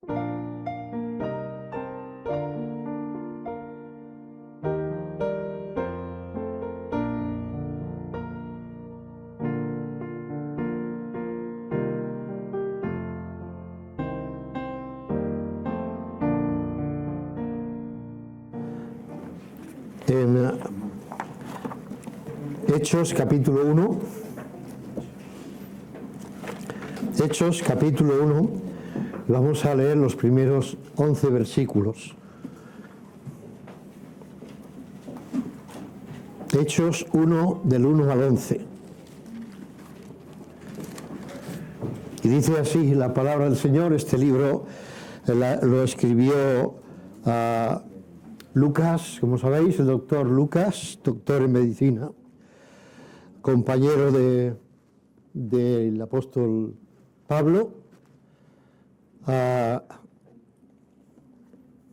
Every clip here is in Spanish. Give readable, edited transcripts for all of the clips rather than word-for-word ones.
En Hechos capítulo 1, Hechos capítulo 1, vamos a leer los primeros 11 versículos. Hechos 1, del 1 al 11. Y dice así la palabra del Señor. Este libro lo escribió Lucas, como sabéis, el doctor Lucas, doctor en medicina, compañero del apóstol Pablo.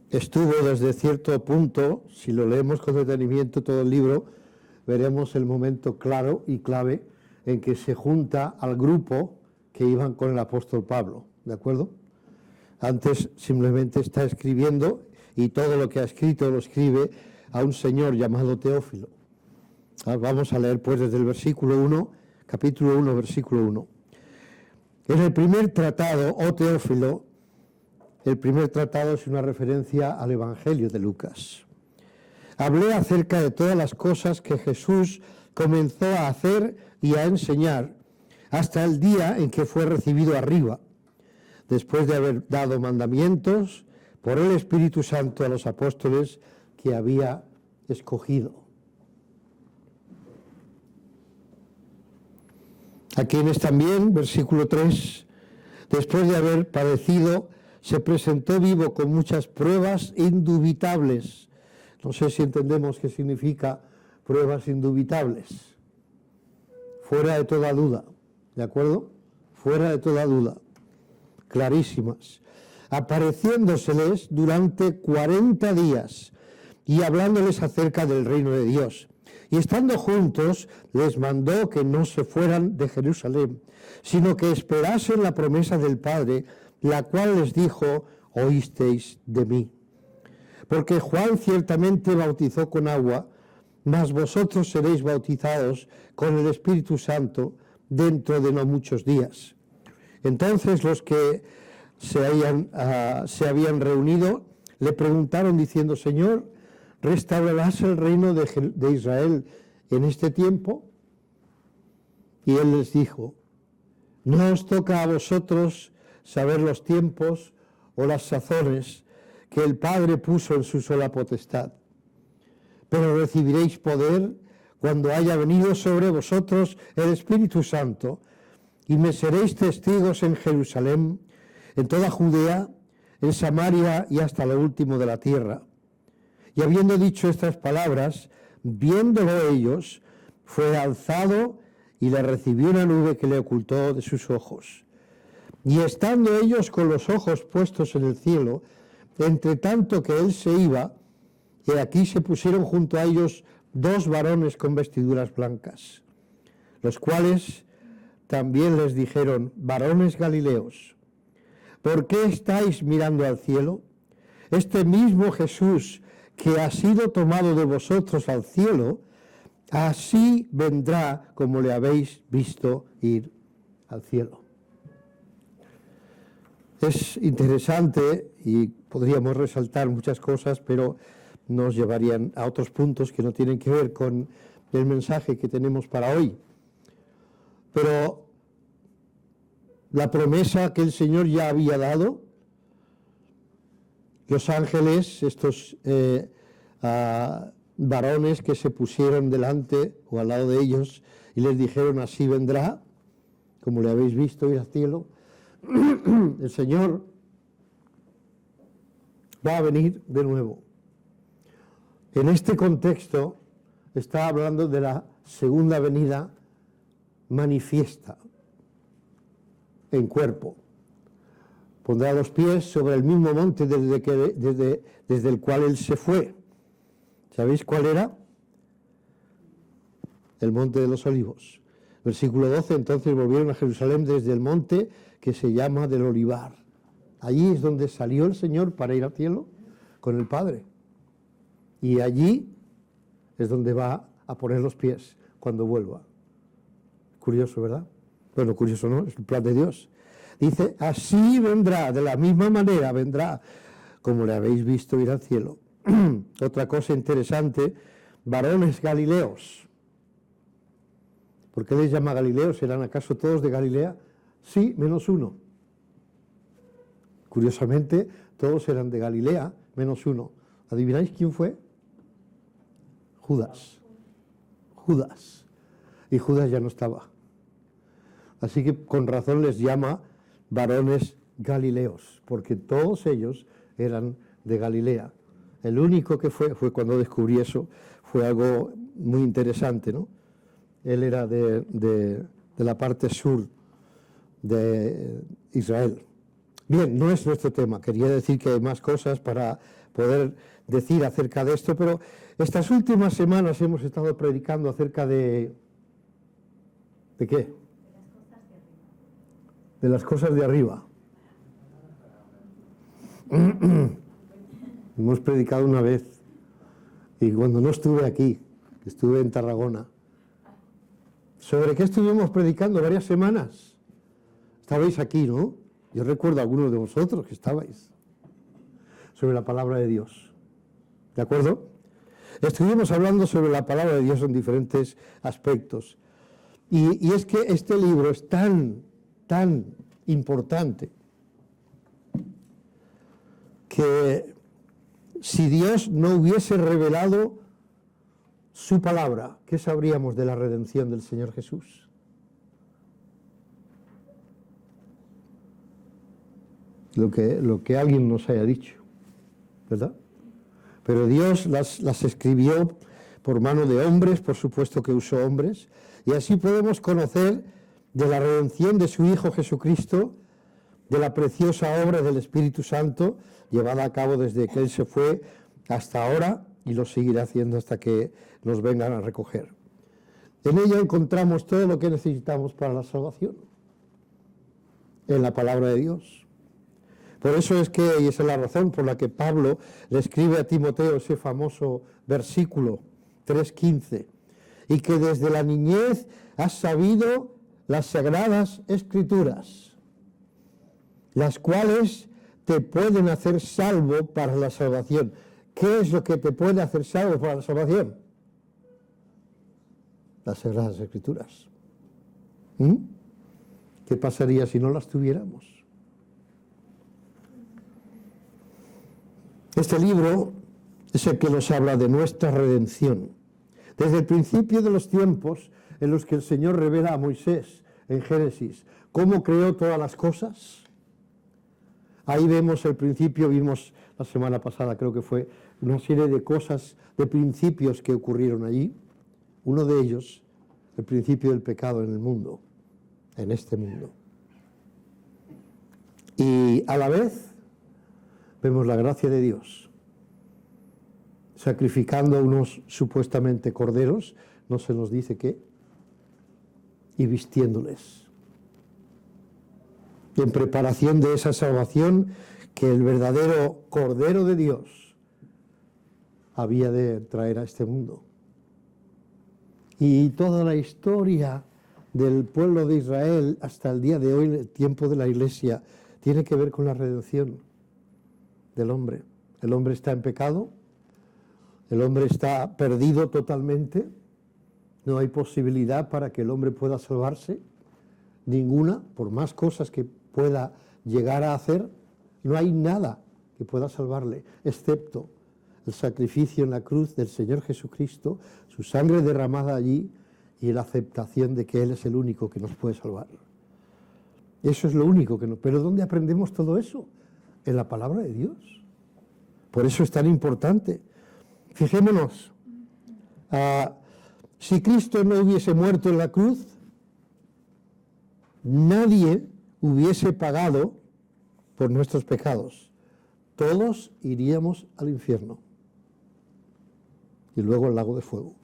Estuvo desde cierto punto, si lo leemos con detenimiento todo el libro, veremos el momento claro y clave en que se junta al grupo que iban con el apóstol Pablo, ¿de acuerdo? Antes simplemente está escribiendo, y todo lo que ha escrito lo escribe a un señor llamado Teófilo. Vamos a leer pues desde el versículo 1, capítulo 1, versículo 1. En el primer tratado, oh Teófilo, el primer tratado es una referencia al Evangelio de Lucas. Hablé acerca de todas las cosas que Jesús comenzó a hacer y a enseñar hasta el día en que fue recibido arriba, después de haber dado mandamientos por el Espíritu Santo a los apóstoles que había escogido. A quienes también, versículo 3, después de haber padecido, se presentó vivo con muchas pruebas indubitables. No sé si entendemos qué significa pruebas indubitables. Fuera de toda duda, ¿de acuerdo? Fuera de toda duda, clarísimas. Apareciéndoseles durante 40 días y hablándoles acerca del reino de Dios. Y estando juntos, les mandó que no se fueran de Jerusalén, sino que esperasen la promesa del Padre, la cual les dijo: oísteis de mí. Porque Juan ciertamente bautizó con agua, mas vosotros seréis bautizados con el Espíritu Santo dentro de no muchos días. Entonces los que se habían reunido le preguntaron diciendo: Señor, ¿restaurarás el reino de Israel en este tiempo? Y él les dijo: no os toca a vosotros saber los tiempos o las sazones que el Padre puso en su sola potestad, pero recibiréis poder cuando haya venido sobre vosotros el Espíritu Santo, y me seréis testigos en Jerusalén, en toda Judea, en Samaria y hasta lo último de la tierra. Y habiendo dicho estas palabras, viéndolo ellos, fue alzado y le recibió una nube que le ocultó de sus ojos. Y estando ellos con los ojos puestos en el cielo, entre tanto que él se iba, he aquí se pusieron junto a ellos 2 varones con vestiduras blancas, los cuales también les dijeron: varones Galileos, ¿por qué estáis mirando al cielo? Este mismo Jesús que ha sido tomado de vosotros al cielo, así vendrá como le habéis visto ir al cielo. Es interesante y podríamos resaltar muchas cosas, pero nos llevarían a otros puntos que no tienen que ver con el mensaje que tenemos para hoy. Pero la promesa que el Señor ya había dado, los ángeles, estos varones que se pusieron delante o al lado de ellos y les dijeron: así vendrá, como le habéis visto ir al cielo, el Señor va a venir de nuevo. En este contexto está hablando de la segunda venida manifiesta en cuerpo. Pondrá los pies sobre el mismo monte desde el cual él se fue. ¿Sabéis cuál era? El monte de los olivos. Versículo 12, entonces volvieron a Jerusalén desde el monte que se llama del Olivar. Allí es donde salió el Señor para ir al cielo con el Padre. Y allí es donde va a poner los pies cuando vuelva. Curioso, ¿verdad? Bueno, curioso no, es el plan de Dios. Dice, así vendrá, de la misma manera vendrá, como le habéis visto ir al cielo. Otra cosa interesante, varones galileos. ¿Por qué les llama Galileos? ¿Serán acaso todos de Galilea? Sí, menos uno. Curiosamente, todos eran de Galilea, menos uno. ¿Adivináis quién fue? Judas. Judas. Y Judas ya no estaba. Así que con razón les llama varones galileos, porque todos ellos eran de Galilea. El único que fue cuando descubrí eso, fue algo muy interesante, ¿no? Él era de la parte sur de Israel. Bien, no es nuestro tema, quería decir que hay más cosas para poder decir acerca de esto, pero estas últimas semanas hemos estado predicando acerca de... ¿De qué? De las cosas de arriba. Hemos predicado una vez, y cuando no estuve aquí, estuve en Tarragona. ¿Sobre qué estuvimos predicando? Varias semanas. Estabais aquí, ¿no? Yo recuerdo a algunos de vosotros que estabais. Sobre la palabra de Dios. ¿De acuerdo? Estuvimos hablando sobre la palabra de Dios en diferentes aspectos. Y es que este libro es tan importante que si Dios no hubiese revelado su palabra, ¿qué sabríamos de la redención del Señor Jesús? Lo que alguien nos haya dicho, ¿verdad? Pero Dios las escribió por mano de hombres, por supuesto que usó hombres, y así podemos conocer de la redención de su Hijo Jesucristo, de la preciosa obra del Espíritu Santo, llevada a cabo desde que Él se fue hasta ahora, y lo seguirá haciendo hasta que nos vengan a recoger. En ella encontramos todo lo que necesitamos para la salvación, en la palabra de Dios. Por eso es que, y esa es la razón por la que Pablo le escribe a Timoteo ese famoso versículo 3:15, y que desde la niñez has sabido las sagradas escrituras, las cuales te pueden hacer salvo para la salvación. ¿Qué es lo que te puede hacer salvo para la salvación? Las sagradas escrituras. ¿Qué pasaría si no las tuviéramos? Este libro es el que nos habla de nuestra redención. Desde el principio de los tiempos en los que el Señor revela a Moisés en Génesis cómo creó todas las cosas. Ahí vemos el principio, vimos la semana pasada, creo que fue, una serie de cosas, de principios que ocurrieron allí. Uno de ellos, el principio del pecado en el mundo, en este mundo. Y a la vez vemos la gracia de Dios, sacrificando a unos supuestamente corderos, no se nos dice qué, y vistiéndoles, en preparación de esa salvación que el verdadero Cordero de Dios había de traer a este mundo. Y toda la historia del pueblo de Israel hasta el día de hoy, el tiempo de la Iglesia, tiene que ver con la redención del hombre. El hombre está en pecado, el hombre está perdido totalmente, no hay posibilidad para que el hombre pueda salvarse, ninguna, por más cosas que pueda llegar a hacer, no hay nada que pueda salvarle, excepto el sacrificio en la cruz del Señor Jesucristo, su sangre derramada allí y la aceptación de que Él es el único que nos puede salvar. Eso es lo único que nos... ¿Pero dónde aprendemos todo eso? En la palabra de Dios. Por eso es tan importante. Fijémonos, si Cristo no hubiese muerto en la cruz, nadie hubiese pagado por nuestros pecados. Todos iríamos al infierno y luego al lago de fuego.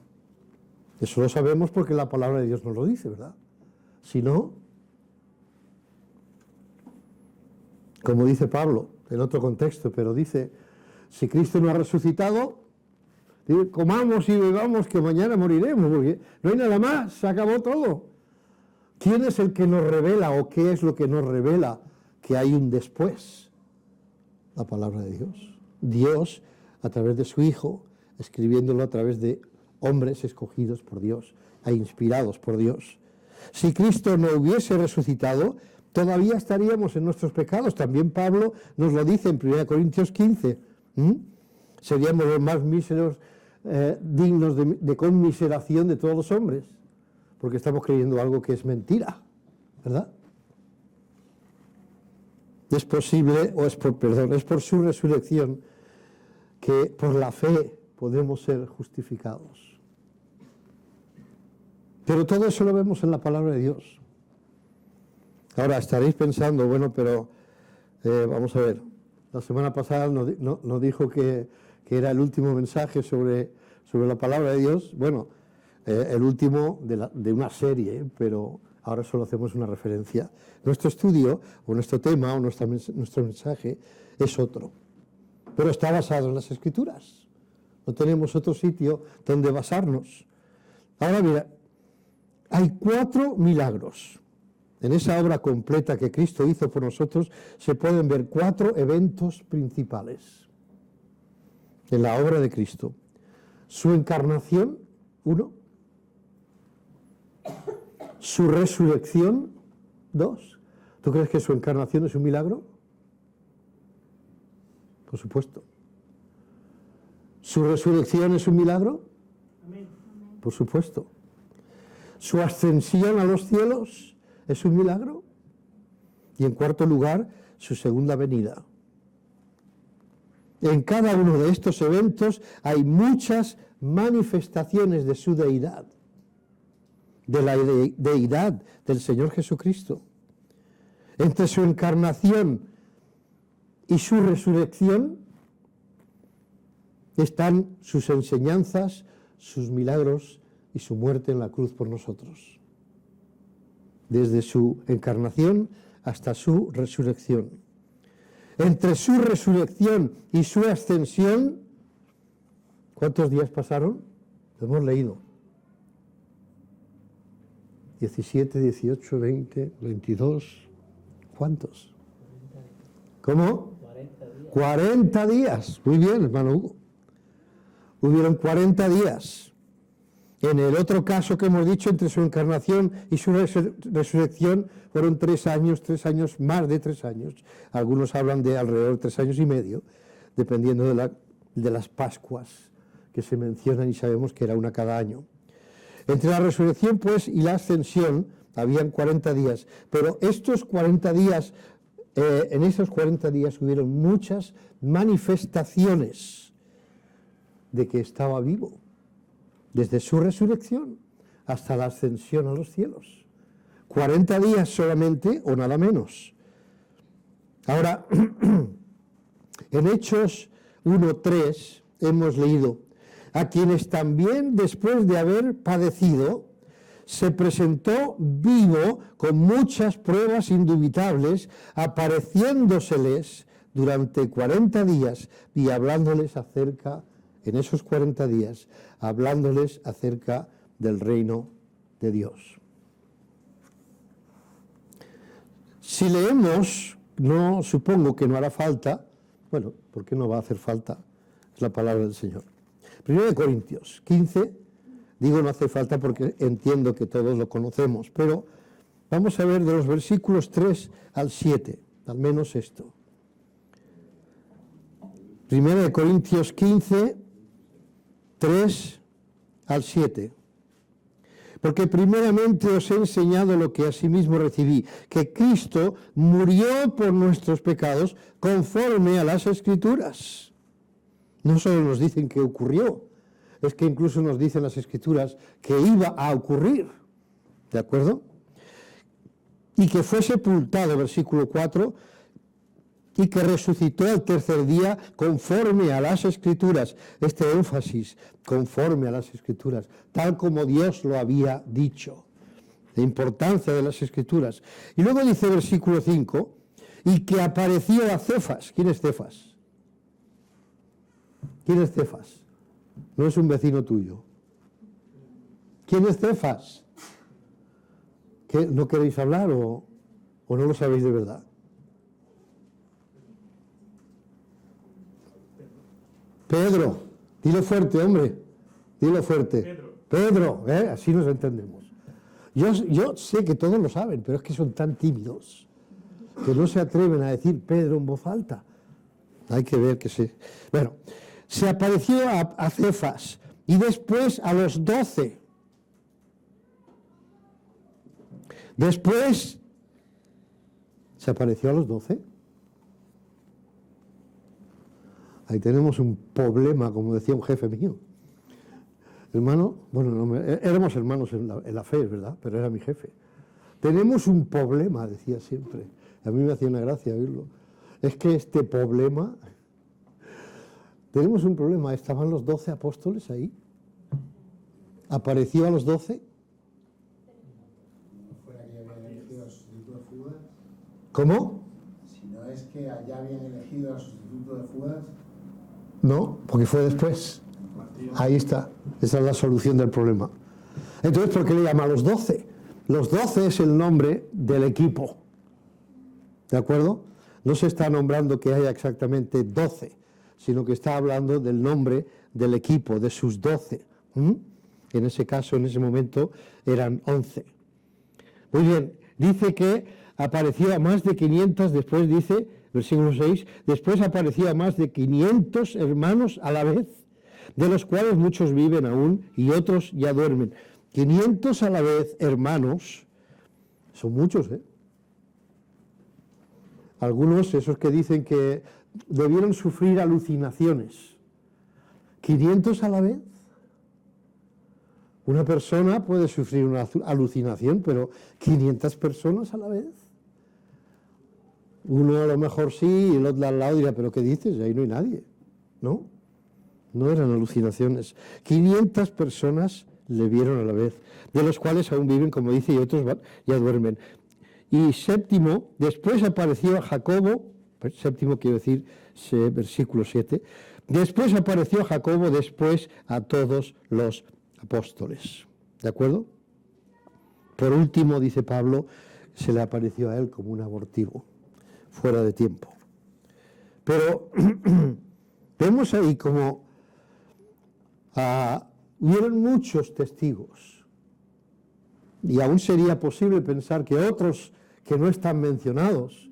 Eso lo sabemos porque la palabra de Dios nos lo dice, ¿verdad? Si no, como dice Pablo, en otro contexto, pero dice, si Cristo no ha resucitado, comamos y bebamos que mañana moriremos, porque no hay nada más, se acabó todo. ¿Quién es el que nos revela o qué es lo que nos revela que hay un después? La palabra de Dios. Dios, a través de su Hijo, escribiéndolo a través de hombres escogidos por Dios e inspirados por Dios. Si Cristo no hubiese resucitado, todavía estaríamos en nuestros pecados. También Pablo nos lo dice en 1 Corintios 15. Seríamos los más míseros, dignos de conmiseración de todos los hombres, porque estamos creyendo algo que es mentira, ¿verdad? Es posible, es por su resurrección que por la fe podemos ser justificados. Pero todo eso lo vemos en la palabra de Dios. Ahora estaréis pensando, bueno, pero vamos a ver, la semana pasada nos dijo que era el último mensaje sobre la palabra de Dios. Bueno, el último de una serie, pero ahora solo hacemos una referencia. Nuestro estudio, o nuestro tema, o nuestro mensaje es otro, pero está basado en las Escrituras. No tenemos otro sitio donde basarnos. Ahora mira, hay 4 milagros. En esa obra completa que Cristo hizo por nosotros se pueden ver 4 eventos principales en la obra de Cristo. Su encarnación, 1. Su resurrección, 2. ¿Tú crees que su encarnación es un milagro? Por supuesto. ¿Su resurrección es un milagro? Amén. Por supuesto. ¿Su ascensión a los cielos es un milagro? Y en cuarto lugar, su segunda venida. En cada uno de estos eventos hay muchas manifestaciones de su deidad, de la deidad del Señor Jesucristo. Entre su encarnación y su resurrección están sus enseñanzas, sus milagros y su muerte en la cruz por nosotros. Desde su encarnación hasta su resurrección. Entre su resurrección y su ascensión, ¿cuántos días pasaron? Lo hemos leído. 17, 18, 20, 22, ¿cuántos? ¿Cómo? 40 días. Muy bien, hermano Hugo. Hubieron 40 días. En el otro caso que hemos dicho, entre su encarnación y su resurrección, fueron 3 años, más de 3 años. Algunos hablan de alrededor de 3 años y medio, dependiendo de las Pascuas que se mencionan y sabemos que era una cada año. Entre la resurrección, pues, y la ascensión, habían 40 días. Pero estos 40 días, en esos 40 días hubieron muchas manifestaciones de que estaba vivo. Desde su resurrección hasta la ascensión a los cielos. 40 días solamente o nada menos. Ahora, en Hechos 1:3 hemos leído: a quienes también después de haber padecido, se presentó vivo con muchas pruebas indubitables, apareciéndoseles durante 40 días y hablándoles acerca, en esos 40 días, hablándoles acerca del reino de Dios. Si leemos, no supongo que no hará falta, bueno, ¿por qué no va a hacer falta? Es la palabra del Señor. 1 Corintios 15, digo no hace falta porque entiendo que todos lo conocemos, pero vamos a ver de los versículos 3 al 7, al menos esto. 1 Corintios 15, 3 al 7. Porque primeramente os he enseñado lo que asimismo recibí, que Cristo murió por nuestros pecados conforme a las Escrituras. No solo nos dicen que ocurrió, es que incluso nos dicen las Escrituras que iba a ocurrir. ¿De acuerdo? Y que fue sepultado, versículo 4, y que resucitó al tercer día conforme a las Escrituras. Este énfasis, conforme a las Escrituras, tal como Dios lo había dicho. La importancia de las Escrituras. Y luego dice versículo 5, y que apareció a Cefas. ¿Quién es Cefas? ¿Quién es Cefas? No es un vecino tuyo. ¿Quién es Cefas? ¿Qué, no queréis hablar o no lo sabéis de verdad? Pedro, dilo fuerte, hombre, dilo fuerte. Pedro, así nos entendemos. Yo sé que todos lo saben, pero es que son tan tímidos que no se atreven a decir Pedro en voz alta. Hay que ver que se... Bueno, se apareció a Cefas y después a los 12. Después se apareció a los 12. Ahí tenemos un problema, como decía un jefe mío. Hermano, bueno, no, éramos hermanos en la fe, ¿verdad? Pero era mi jefe. Tenemos un problema, decía siempre. A mí me hacía una gracia oírlo. Es que este problema... Tenemos un problema. Estaban los 12 apóstoles ahí. Apareció a los 12. ¿No fuera que habían elegido al sustituto de Judas? ¿Cómo? Si no es que allá habían elegido al sustituto de Judas. No, porque fue después. Ahí está. Esa es la solución del problema. Entonces, ¿por qué le llama a los 12? Los 12 es el nombre del equipo. ¿De acuerdo? No se está nombrando que haya exactamente 12, sino que está hablando del nombre del equipo, de sus 12. En ese caso, en ese momento, eran 11. Muy bien, dice que apareció a más de 500, después dice, versículo 6, después apareció a más de 500 hermanos a la vez, de los cuales muchos viven aún y otros ya duermen. 500 a la vez, hermanos, son muchos, ¿eh? Algunos, esos que dicen que debieron sufrir alucinaciones. 500 a la vez. Una persona puede sufrir una alucinación, pero 500 personas a la vez. Uno a lo mejor sí y el otro al lado dirá, pero ¿qué dices? Ahí no hay nadie. No, no eran alucinaciones. 500 personas le vieron a la vez, de los cuales aún viven, como dice, y otros ya duermen. Y séptimo, después apareció a Jacobo, séptimo quiero decir, versículo 7, después apareció a Jacobo, después a todos los apóstoles. ¿De acuerdo? Por último, dice Pablo, se le apareció a él como un abortivo, fuera de tiempo. Pero vemos ahí como hubieron muchos testigos. Y aún sería posible pensar que otros que no están mencionados,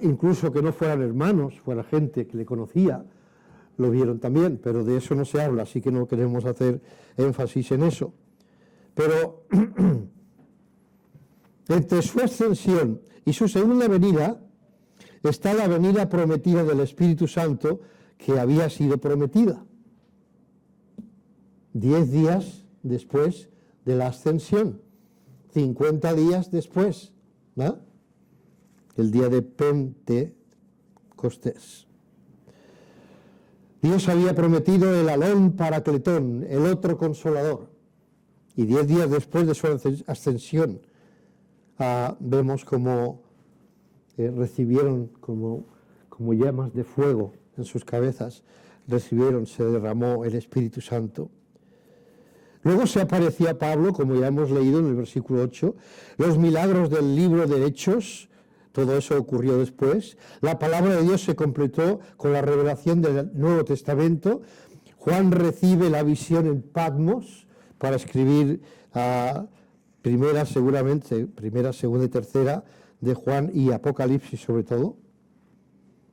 incluso que no fueran hermanos, fuera gente que le conocía, lo vieron también, pero de eso no se habla, así que no queremos hacer énfasis en eso. Pero entre su ascensión y su segunda venida está la venida prometida del Espíritu Santo que había sido prometida. 10 días después de la ascensión, 50 días después, ¿no? El día de Pentecostés. Dios había prometido el Alón Paracletón, el otro consolador. Y 10 días después de su ascensión, vemos como recibieron como llamas de fuego en sus cabezas, se derramó el Espíritu Santo. Luego se apareció a Pablo, como ya hemos leído en el versículo 8, los milagros del libro de Hechos, todo eso ocurrió después. La palabra de Dios se completó con la revelación del Nuevo Testamento. Juan recibe la visión en Patmos para escribir primera, segunda y tercera de Juan y Apocalipsis sobre todo.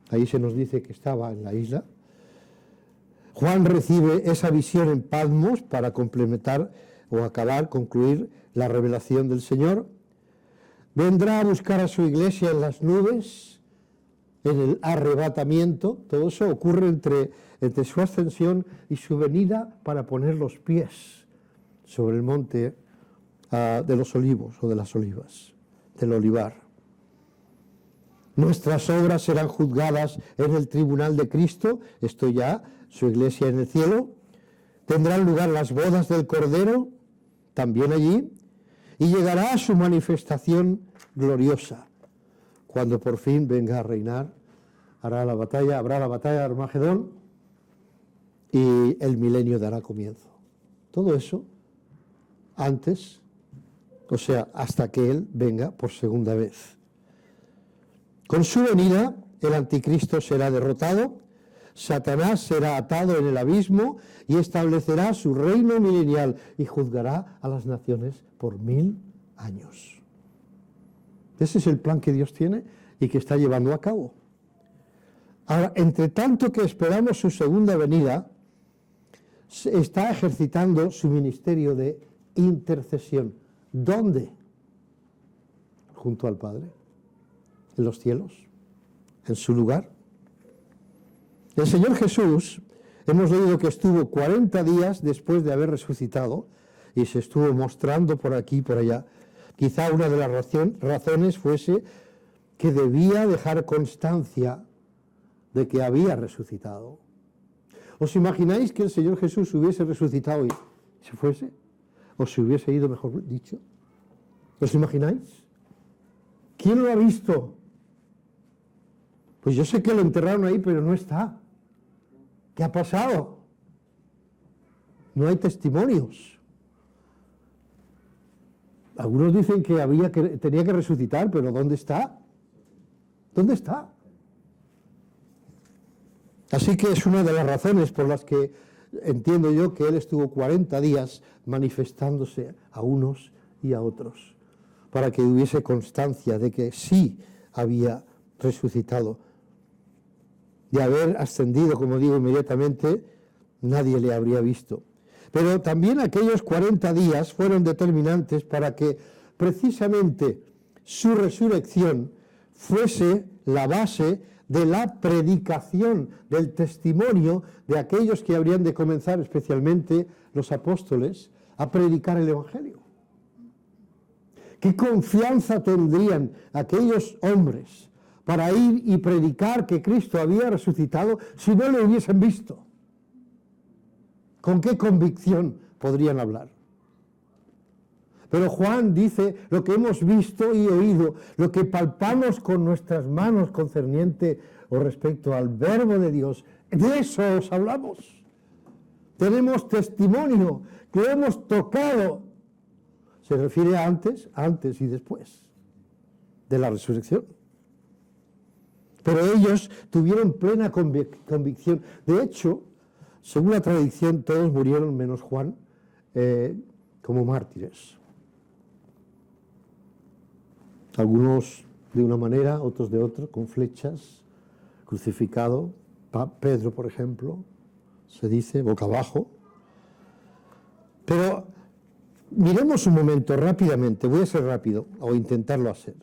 Ahí se nos dice que estaba en la isla. Juan recibe esa visión en Patmos para complementar o concluir la revelación del Señor. Vendrá a buscar a su iglesia en las nubes, en el arrebatamiento. Todo eso ocurre entre su ascensión y su venida para poner los pies sobre el monte de los olivos o de las olivas, del olivar. Nuestras obras serán juzgadas en el tribunal de Cristo, esto ya, su iglesia en el cielo. Tendrán lugar las bodas del Cordero, también allí, y llegará a su manifestación gloriosa, cuando por fin venga a reinar, habrá la batalla de Armagedón y el milenio dará comienzo. Todo eso antes, o sea, hasta que Él venga por segunda vez. Con su venida, el anticristo será derrotado, Satanás será atado en el abismo y establecerá su reino milenial y juzgará a las naciones por 1000 años. Ese es el plan que Dios tiene y que está llevando a cabo. Ahora, entre tanto que esperamos su segunda venida, está ejercitando su ministerio de intercesión. ¿Dónde? Junto al Padre, en los cielos, en su lugar. El Señor Jesús, hemos leído que estuvo 40 días después de haber resucitado y se estuvo mostrando por aquí y por allá. Quizá una de las razones fuese que debía dejar constancia de que había resucitado. ¿Os imagináis que el Señor Jesús hubiese resucitado y se fuese? ¿O se hubiese ido, mejor dicho? ¿Os imagináis? ¿Quién lo ha visto? Pues yo sé que lo enterraron ahí, pero no está. ¿Qué ha pasado? No hay testimonios. Algunos dicen que tenía que resucitar, pero ¿dónde está? ¿Dónde está? Así que es una de las razones por las que entiendo yo que Él estuvo 40 días manifestándose a unos y a otros, para que hubiese constancia de que sí había resucitado. De haber ascendido, como digo, inmediatamente, nadie le habría visto. Pero también aquellos 40 días fueron determinantes para que precisamente su resurrección fuese la base de la predicación, del testimonio de aquellos que habrían de comenzar, especialmente los apóstoles, a predicar el Evangelio. ¿Qué confianza tendrían aquellos hombres para ir y predicar que Cristo había resucitado si no lo hubiesen visto? ¿Con qué convicción podrían hablar? Pero Juan dice lo que hemos visto y oído, lo que palpamos con nuestras manos concerniente o respecto al verbo de Dios. De eso os hablamos. Tenemos testimonio que hemos tocado. Se refiere a antes y después de la resurrección. Pero ellos tuvieron plena convicción. De hecho, según la tradición, todos murieron menos Juan como mártires. Algunos de una manera, otros de otra, con flechas, crucificado. Pedro, por ejemplo, se dice, boca abajo. Pero miremos un momento rápidamente, voy a ser rápido, o intentarlo hacer.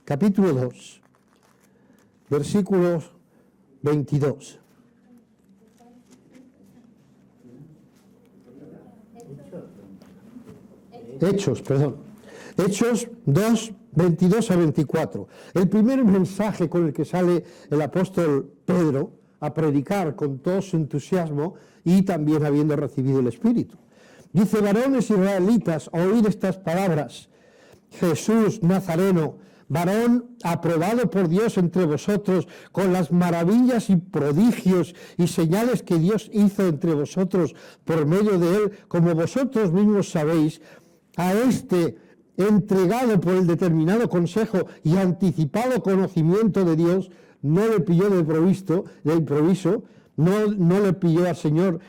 Capítulo 2, versículos 22. Hechos 2, 22 a 24. El primer mensaje con el que sale el apóstol Pedro a predicar con todo su entusiasmo y también habiendo recibido el Espíritu. Dice: varones israelitas, oíd estas palabras. Jesús Nazareno, varón aprobado por Dios entre vosotros, con las maravillas y prodigios y señales que Dios hizo entre vosotros por medio de él, como vosotros mismos sabéis, a este entregado por el determinado consejo y anticipado conocimiento de Dios, no le pilló de improviso, no le pilló al Señor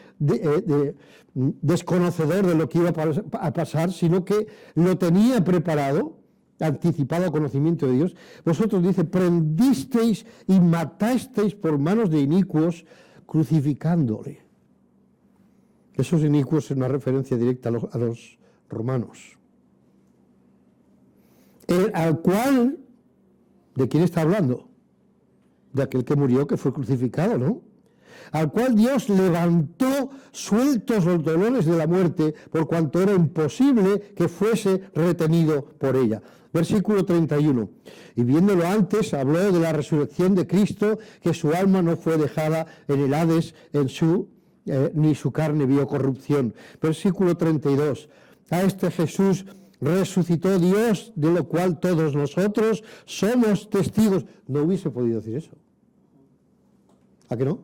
desconocedor de lo que iba a pasar, sino que lo tenía preparado, anticipado conocimiento de Dios. Vosotros, dice, prendisteis y matasteis por manos de inicuos, crucificándole. Esos inicuos es una referencia directa a los romanos. Al cual, ¿de quién está hablando? De aquel que murió, que fue crucificado, ¿no? Al cual Dios levantó sueltos los dolores de la muerte, por cuanto era imposible que fuese retenido por ella. Versículo 31. Y viéndolo antes, habló de la resurrección de Cristo, que su alma no fue dejada en el Hades, ni su carne vio corrupción. Versículo 32. A este Jesús resucitó Dios, de lo cual todos nosotros somos testigos. No hubiese podido decir eso. ¿A qué no?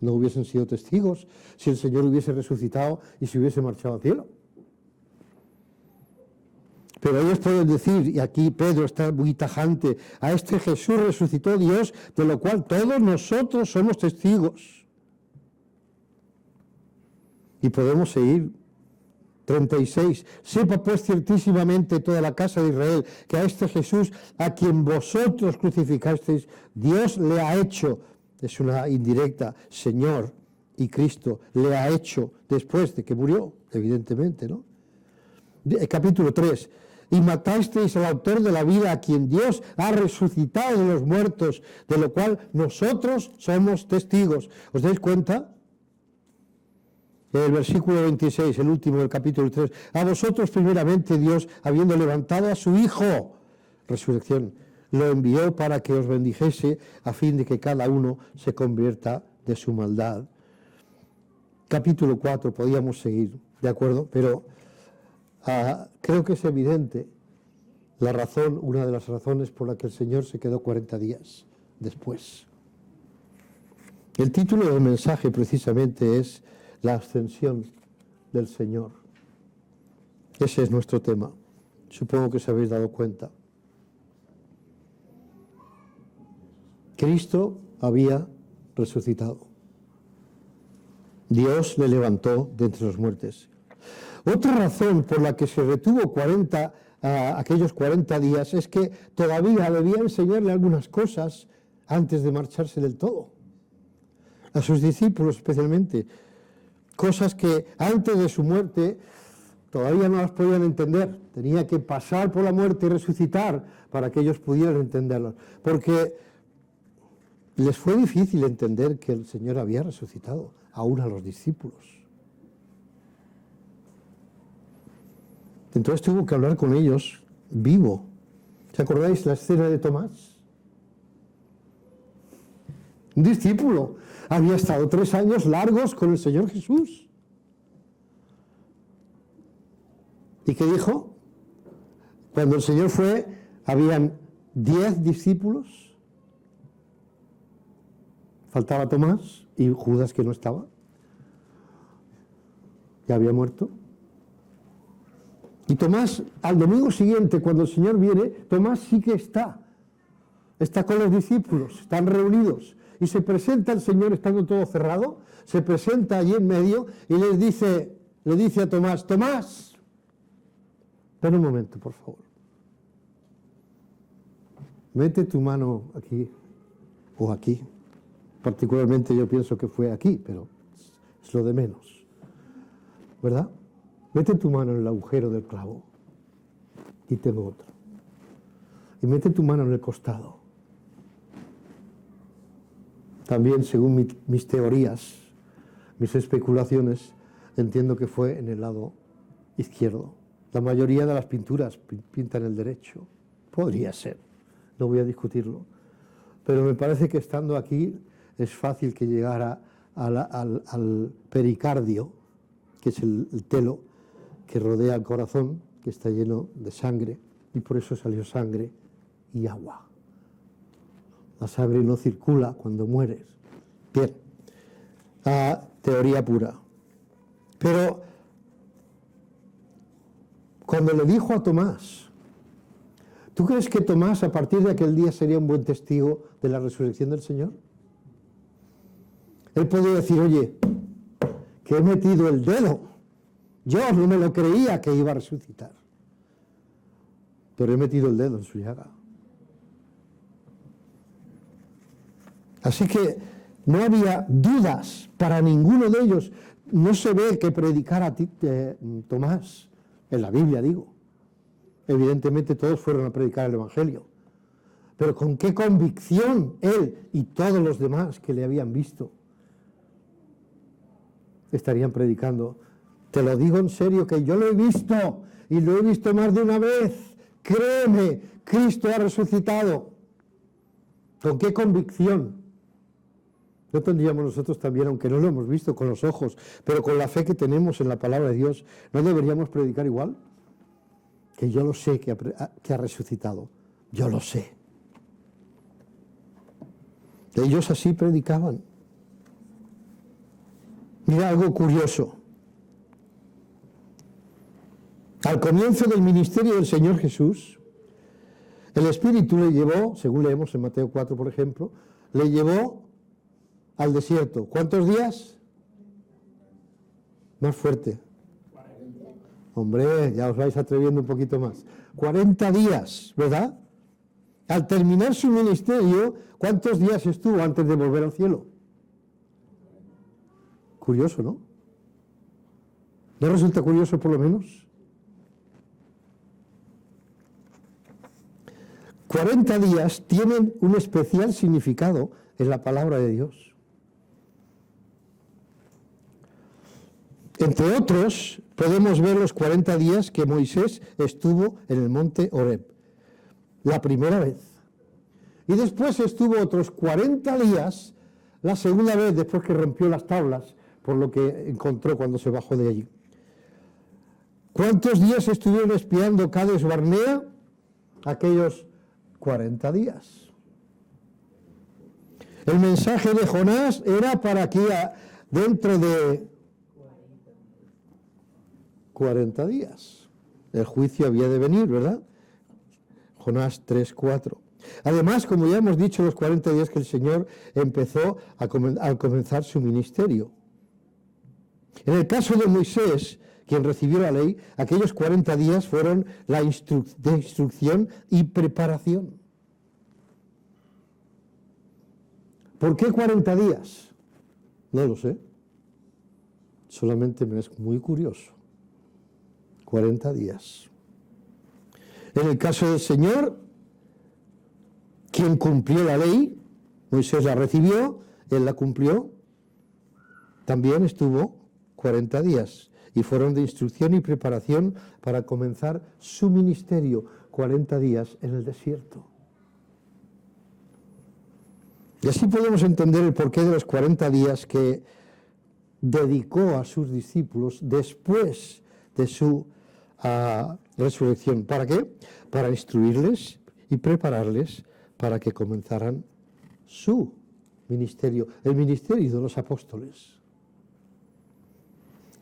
No hubiesen sido testigos si el Señor hubiese resucitado y se hubiese marchado al cielo. Pero ellos pueden decir, y aquí Pedro está muy tajante, a este Jesús resucitó Dios, de lo cual todos nosotros somos testigos. Y podemos seguir. 36. Sepa pues ciertísimamente toda la casa de Israel que a este Jesús, a quien vosotros crucificasteis, Dios le ha hecho, es una indirecta, Señor y Cristo, le ha hecho después de que murió, evidentemente, ¿no? Capítulo 3. Y matasteis al autor de la vida, a quien Dios ha resucitado de los muertos, de lo cual nosotros somos testigos. ¿Os dais cuenta? El versículo 26, el último del capítulo 3. A vosotros primeramente Dios, habiendo levantado a su Hijo, resurrección, lo envió para que os bendijese, a fin de que cada uno se convierta de su maldad. Capítulo 4, podíamos seguir, ¿de acuerdo? Pero creo que es evidente la razón, una de las razones por la que el Señor se quedó 40 días después. El título del mensaje precisamente es la ascensión del Señor. Ese es nuestro tema. Supongo que os habéis dado cuenta. Cristo había resucitado. Dios le levantó de entre los muertos. Otra razón por la que se retuvo aquellos 40 días es que todavía debía enseñarle algunas cosas antes de marcharse del todo. A sus discípulos especialmente. Cosas que antes de su muerte todavía no las podían entender. Tenía que pasar por la muerte y resucitar para que ellos pudieran entenderlas. Porque les fue difícil entender que el Señor había resucitado, aún a los discípulos. Entonces tuvo que hablar con ellos vivo. ¿Se acordáis la escena de Tomás? Un discípulo. Había estado 3 años largos con el Señor Jesús. ¿Y qué dijo? Cuando el Señor fue, habían 10 discípulos. Faltaba Tomás y Judas, que no estaba. Ya había muerto. Y Tomás, al domingo siguiente, cuando el Señor viene, Tomás sí que está. Está con los discípulos, están reunidos. Y se presenta el Señor estando todo cerrado, se presenta allí en medio y le dice a Tomás, Tomás, ven un momento, por favor. Mete tu mano aquí o aquí. Particularmente yo pienso que fue aquí, pero es lo de menos. ¿Verdad? Mete tu mano en el agujero del clavo. Y tengo otro. Y mete tu mano en el costado. También, según mis teorías, mis especulaciones, entiendo que fue en el lado izquierdo. La mayoría de las pinturas pintan el derecho. Podría ser, no voy a discutirlo. Pero me parece que estando aquí es fácil que llegara al pericardio, que es el telo que rodea el corazón, que está lleno de sangre, y por eso salió sangre y agua. La sangre no circula cuando mueres. Bien, teoría pura. Pero cuando le dijo a Tomás, ¿tú crees que Tomás a partir de aquel día sería un buen testigo de la resurrección del Señor? Él podía decir, oye, que he metido el dedo. Yo no me lo creía que iba a resucitar. Pero he metido el dedo en su llaga. Así que no había dudas para ninguno de ellos. No se ve que predicara Tomás, en la Biblia digo. Evidentemente todos fueron a predicar el Evangelio. Pero con qué convicción él y todos los demás que le habían visto estarían predicando. Te lo digo en serio, que yo lo he visto y lo he visto más de una vez. Créeme, Cristo ha resucitado. ¿Con qué convicción? ¿No tendríamos nosotros también, aunque no lo hemos visto con los ojos, pero con la fe que tenemos en la palabra de Dios, no deberíamos predicar igual? que yo lo sé que ha resucitado. Yo lo sé. Ellos así predicaban. Mira algo curioso. Al comienzo del ministerio del Señor Jesús, el Espíritu le llevó, según leemos en Mateo 4, por ejemplo, le llevó al desierto. ¿Cuántos días? Más fuerte. 40. Hombre, ya os vais atreviendo un poquito más. 40 días, ¿verdad? Al terminar su ministerio, ¿cuántos días estuvo antes de volver al cielo? Curioso, ¿no? ¿No resulta curioso por lo menos? 40 días tienen un especial significado en la palabra de Dios. Entre otros, podemos ver los 40 días que Moisés estuvo en el monte Horeb, la primera vez. Y después estuvo otros 40 días, la segunda vez, después que rompió las tablas, por lo que encontró cuando se bajó de allí. ¿Cuántos días estuvieron espiando Cades Barnea? Aquellos 40 días. El mensaje de Jonás era para que dentro de 40 días. El juicio había de venir, ¿verdad? Jonás 3:4. Además, como ya hemos dicho, los 40 días que el Señor empezó al comenzar su ministerio. En el caso de Moisés, quien recibió la ley, aquellos 40 días fueron de instrucción y preparación. ¿Por qué 40 días? No lo sé. Solamente me es muy curioso. 40 días. En el caso del Señor, quien cumplió la ley, Moisés la recibió, él la cumplió, también estuvo 40 días y fueron de instrucción y preparación para comenzar su ministerio, 40 días en el desierto. Y así podemos entender el porqué de los 40 días que dedicó a sus discípulos después de su resurrección. ¿Para qué? Para instruirles y prepararles para que comenzaran su ministerio, el ministerio de los apóstoles.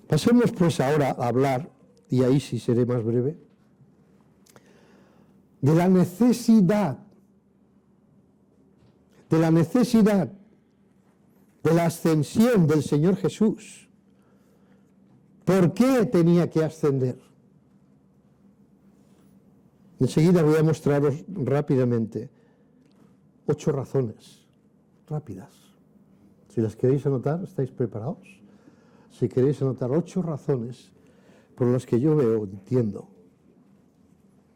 Pasemos pues ahora a hablar, y ahí sí seré más breve, de la necesidad de la ascensión del Señor Jesús. ¿Por qué tenía que ascender? Enseguida voy a mostraros rápidamente 8 razones rápidas. Si las queréis anotar, ¿estáis preparados? Si queréis anotar 8 razones por las que yo veo, entiendo,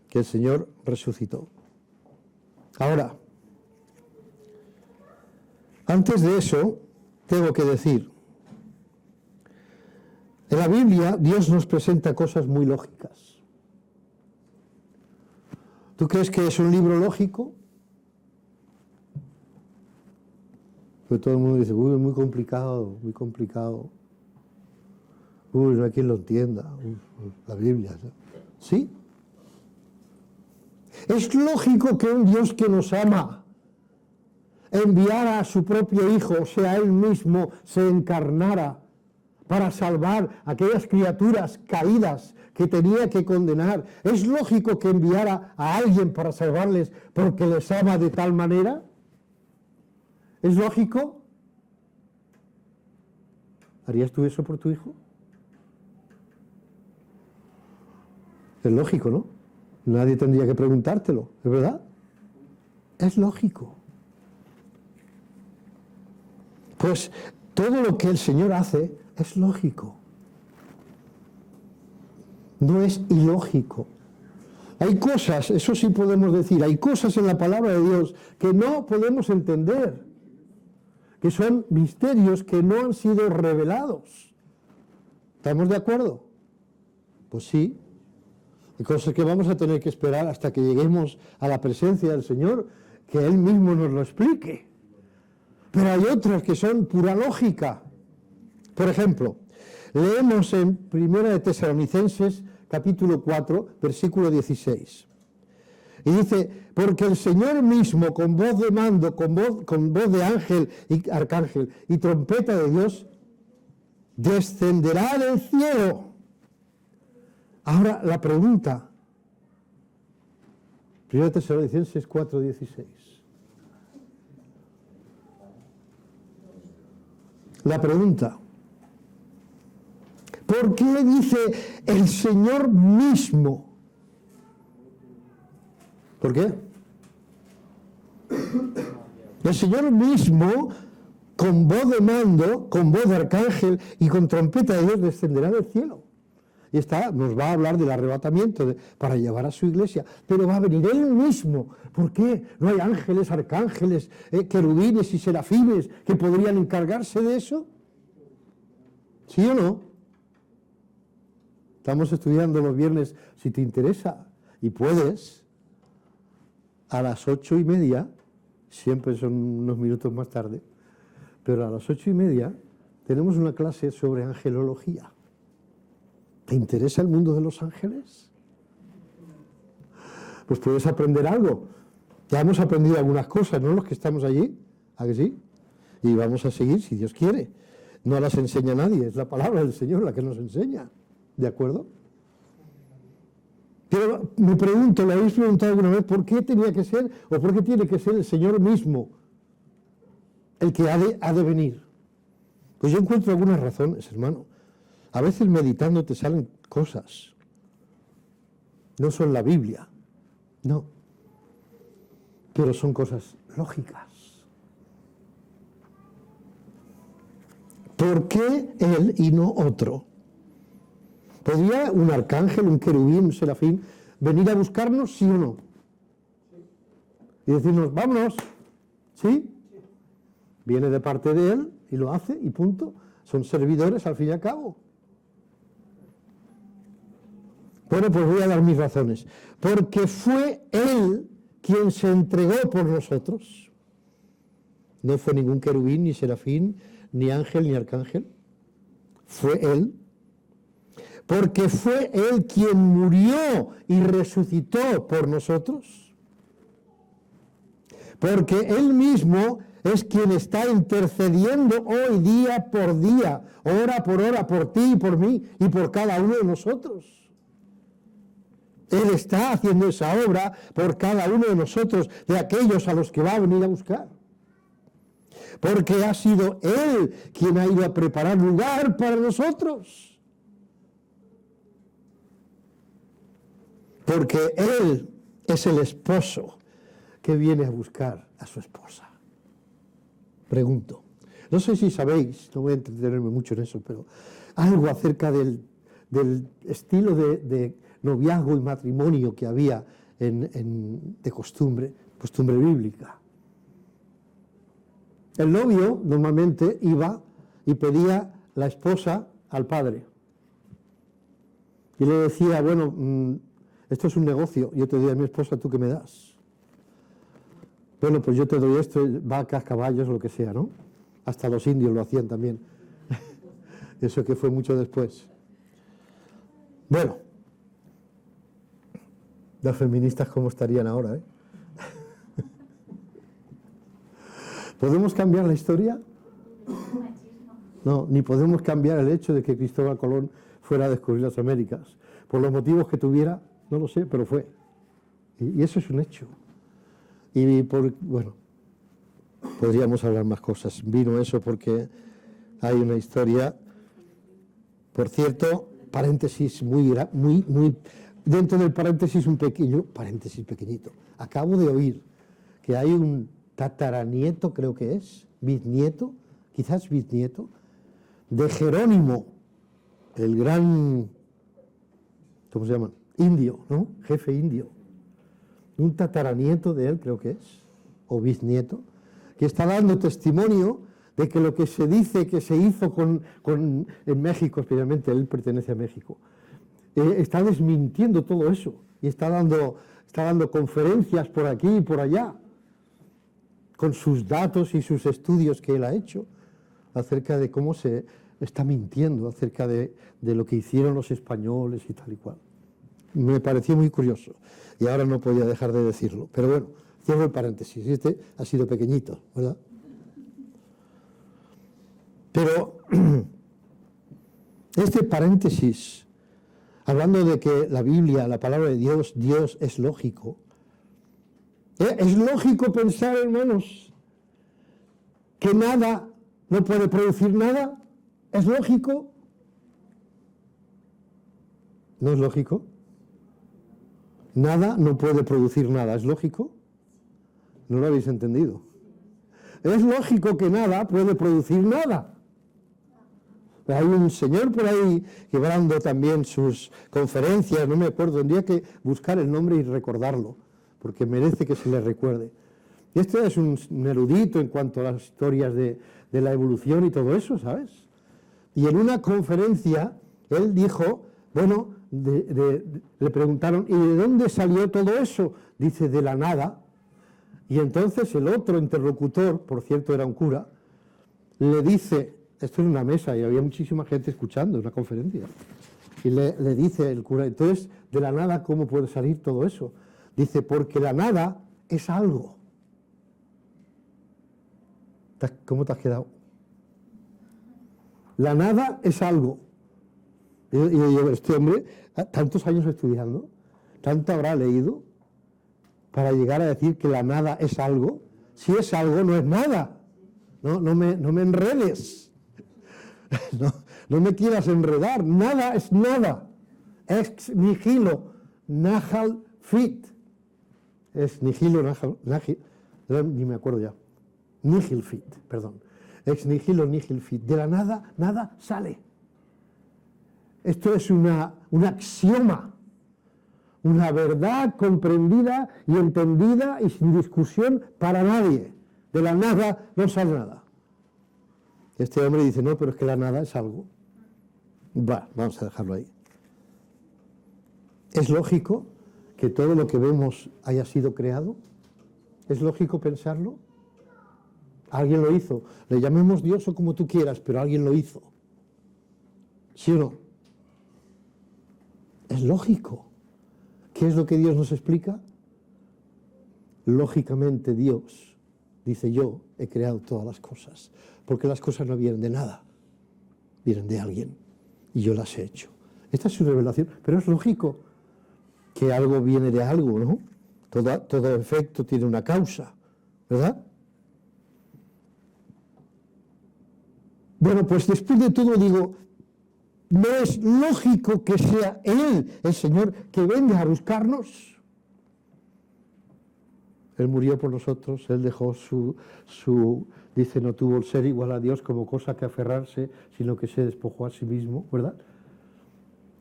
que el Señor resucitó. Ahora, antes de eso, tengo que decir, en la Biblia Dios nos presenta cosas muy lógicas. ¿Tú crees que es un libro lógico? Pero todo el mundo dice, uy, muy complicado, muy complicado. Uy, no hay quien lo entienda. La Biblia. ¿Sí? Es lógico que un Dios que nos ama enviara a su propio Hijo, o sea, Él mismo se encarnara para salvar a aquellas criaturas caídas que tenía que condenar. ¿Es lógico que enviara a alguien para salvarles porque les ama de tal manera? ¿Es lógico? ¿Harías tú eso por tu hijo? Es lógico, ¿no? Nadie tendría que preguntártelo, ¿es verdad? Es lógico. Pues todo lo que el Señor hace es lógico. No es ilógico. Hay cosas, eso sí podemos decir, hay cosas en la palabra de Dios que no podemos entender, que son misterios que no han sido revelados. ¿Estamos de acuerdo? Pues sí. Hay cosas que vamos a tener que esperar hasta que lleguemos a la presencia del Señor, que Él mismo nos lo explique. Pero hay otras que son pura lógica. Por ejemplo, leemos en 1 de Tesalonicenses, capítulo 4, versículo 16. Y dice, porque el Señor mismo, con voz de mando, con voz de ángel y arcángel y trompeta de Dios, descenderá del cielo. Ahora la pregunta, 1 Tesalonicenses 4, 16. La pregunta, ¿por qué dice el Señor mismo? ¿Por qué? El Señor mismo, con voz de mando, con voz de arcángel y con trompeta de Dios, descenderá del cielo. Y nos va a hablar del arrebatamiento para llevar a su iglesia. Pero va a venir Él mismo. ¿Por qué? No hay ángeles, arcángeles, querubines y serafines que podrían encargarse de eso. ¿Sí o no? Estamos estudiando los viernes, si te interesa y puedes, a las 8:30, siempre son unos minutos más tarde, pero a las 8:30 tenemos una clase sobre angelología. ¿Te interesa el mundo de los ángeles? Pues puedes aprender algo. Ya hemos aprendido algunas cosas, ¿no? Los que estamos allí, ¿a que sí? Y vamos a seguir si Dios quiere. No las enseña nadie, es la palabra del Señor la que nos enseña. ¿De acuerdo? Pero me pregunto, ¿le habéis preguntado alguna vez por qué tenía que ser o por qué tiene que ser el Señor mismo el que ha de venir? Pues yo encuentro algunas razones, hermano. A veces meditando te salen cosas. No son la Biblia, no. Pero son cosas lógicas. ¿Por qué él y no otro? ¿Podría un arcángel, un querubín, un serafín venir a buscarnos, sí o no? Y decirnos, vámonos, ¿sí? Viene de parte de él y lo hace y punto. Son servidores al fin y al cabo. Bueno, pues voy a dar mis razones. Porque fue él quien se entregó por nosotros. No fue ningún querubín, ni serafín, ni ángel, ni arcángel. Fue él. Porque fue él quien murió y resucitó por nosotros. Porque él mismo es quien está intercediendo hoy día por día, hora por hora, por ti y por mí y por cada uno de nosotros. Él está haciendo esa obra por cada uno de nosotros, de aquellos a los que va a venir a buscar. Porque ha sido Él quien ha ido a preparar lugar para nosotros. Porque Él es el esposo que viene a buscar a su esposa. Pregunto, no sé si sabéis, no voy a entretenerme mucho en eso, pero algo acerca del estilo de noviazgo y matrimonio que había de costumbre bíblica. El novio normalmente iba y pedía la esposa al padre. Y le decía, bueno, esto es un negocio, yo te doy a mi esposa, ¿tú qué me das? Bueno, pues yo te doy esto, vacas, caballos, lo que sea, ¿no? Hasta los indios lo hacían también. Eso que fue mucho después. Bueno, las feministas cómo estarían ahora, ¿eh? ¿Podemos cambiar la historia? No, ni podemos cambiar el hecho de que Cristóbal Colón fuera a descubrir las Américas. Por los motivos que tuviera, no lo sé, pero fue. Y eso es un hecho. Y bueno, podríamos hablar más cosas. Vino eso porque hay una historia. Por cierto, paréntesis muy, dentro del paréntesis un pequeño, paréntesis pequeñito. Acabo de oír que hay un tataranieto, creo que es, bisnieto, quizás bisnieto, de Jerónimo, el gran, ¿cómo se llama? Indio, ¿no? Jefe indio. Un tataranieto de él, creo que es, o bisnieto, que está dando testimonio de que lo que se dice que se hizo en México, especialmente él pertenece a México, está desmintiendo todo eso y está dando conferencias por aquí y por allá con sus datos y sus estudios que él ha hecho acerca de cómo se está mintiendo acerca de lo que hicieron los españoles y tal y cual. Me pareció muy curioso y ahora no podía dejar de decirlo. Pero bueno, cierro el paréntesis. Este ha sido pequeñito, ¿verdad? Pero este paréntesis, hablando de que la Biblia, la palabra de Dios, Dios es lógico. Es lógico pensar, hermanos, que nada no puede producir nada. ¿Es lógico? ¿No es lógico? Nada no puede producir nada. ¿Es lógico? No lo habéis entendido. Es lógico que nada puede producir nada. Hay un señor por ahí llevando también sus conferencias, no me acuerdo, tendría que buscar el nombre y recordarlo, porque merece que se le recuerde. Y este es un erudito en cuanto a las historias de la evolución y todo eso, ¿sabes? Y en una conferencia él dijo, bueno, le preguntaron, ¿y de dónde salió todo eso? Dice, de la nada. Y entonces el otro interlocutor, por cierto era un cura, le dice, esto es una mesa y había muchísima gente escuchando, una conferencia, y le dice el cura, entonces, de la nada, ¿cómo puede salir todo eso? Dice, porque la nada es algo. ¿Cómo te has quedado? La nada es algo. Y yo digo, este hombre, tantos años estudiando, tanto habrá leído para llegar a decir que la nada es algo. Si es algo, no es nada. No me enredes. No me quieras enredar. Nada es nada. Ex nihilo nihil fit. Es nihilo nihil, ni me acuerdo ya. Nihil fit, perdón. Ex nihilo nihil fit. De la nada, nada sale. Esto es un axioma, una verdad comprendida y entendida y sin discusión para nadie. De la nada no sale nada. Este hombre dice, no, pero es que la nada es algo. Vamos a dejarlo ahí. ¿Es lógico que todo lo que vemos haya sido creado? ¿Es lógico pensarlo? Alguien lo hizo. Le llamemos Dios o como tú quieras, pero alguien lo hizo. ¿Sí o no? Es lógico. ¿Qué es lo que Dios nos explica? Lógicamente Dios dice, yo he creado todas las cosas, porque las cosas no vienen de nada, vienen de alguien, y yo las he hecho. Esta es su revelación, pero es lógico que algo viene de algo, ¿no? Todo efecto tiene una causa, ¿verdad? Bueno, pues después de todo digo, ¿no es lógico que sea Él, el Señor, que venga a buscarnos? Él murió por nosotros, Él dejó dice, no tuvo el ser igual a Dios como cosa que aferrarse, sino que se despojó a sí mismo, ¿verdad?